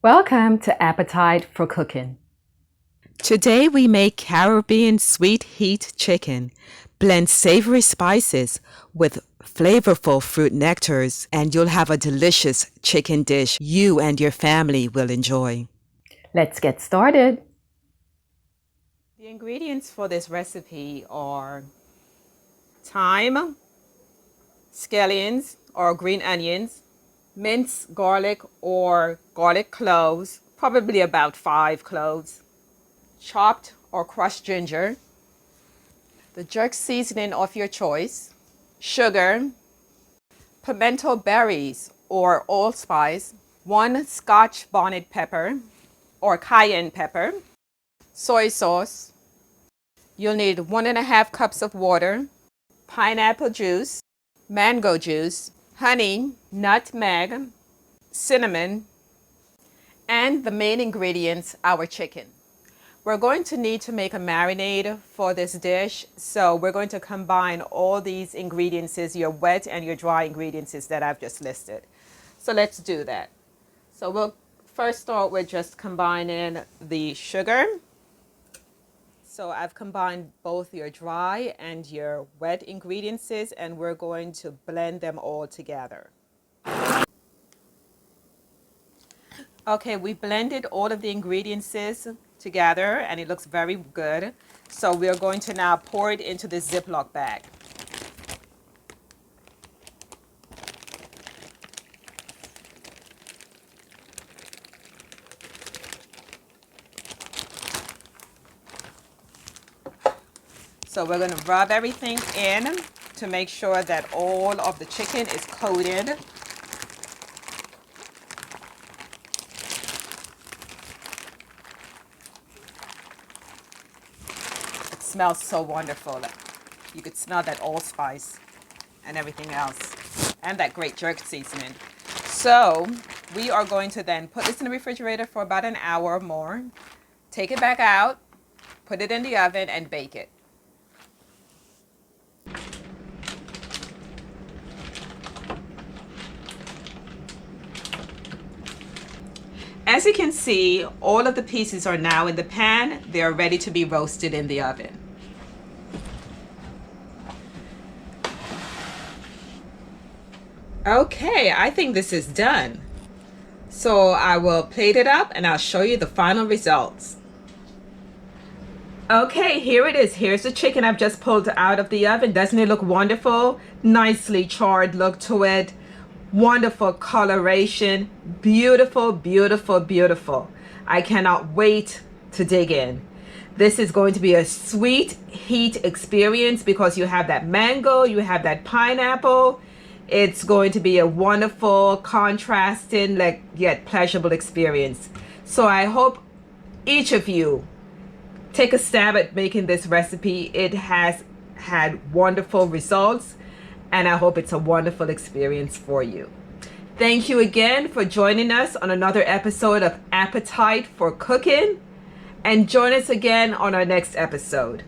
Welcome to Appetite for Cooking. Today we make Caribbean sweet heat chicken. Blend savory spices with flavorful fruit nectars, and you'll have a delicious chicken dish you and your family will enjoy. Let's get started. The ingredients for this recipe are thyme, scallions or green onions, minced garlic or garlic cloves, probably about 5 cloves, chopped or crushed ginger, the jerk seasoning of your choice, sugar, pimento berries or allspice, 1 Scotch bonnet pepper or cayenne pepper, soy sauce. You'll need 1.5 cups of water, pineapple juice, mango juice, honey, nutmeg, cinnamon, and the main ingredients, our chicken. We're going to need to make a marinade for this dish, so we're going to combine all these ingredients, your wet and your dry ingredients that I've just listed. So let's do that. So we'll first start with just combining the sugar. So I've combined both your dry and your wet ingredients, and we're going to blend them all together. Okay, we blended all of the ingredients together and it looks very good. So we're going to now pour it into this Ziploc bag. So we're going to rub everything in to make sure that all of the chicken is coated. It smells so wonderful. You could smell that allspice and everything else, and that great jerk seasoning. So we are going to then put this in the refrigerator for about an hour or more. Take it back out, put it in the oven, and bake it. As you can see, all of the pieces are now in the pan. They are ready to be roasted in the oven. Okay, I think this is done. So I will plate it up and I'll show you the final results. Okay, here it is. Here's the chicken I've just pulled out of the oven. Doesn't it look wonderful? Nicely charred look to it. Wonderful coloration. Beautiful, beautiful, beautiful. I cannot wait to dig in. This is going to be a sweet heat experience because you have that mango, you have that pineapple. It's going to be a wonderful, contrasting, yet pleasurable experience. So I hope each of you take a stab at making this recipe. It has had wonderful results, and I hope it's a wonderful experience for you. Thank you again for joining us on another episode of Appetite for Cooking, and join us again on our next episode.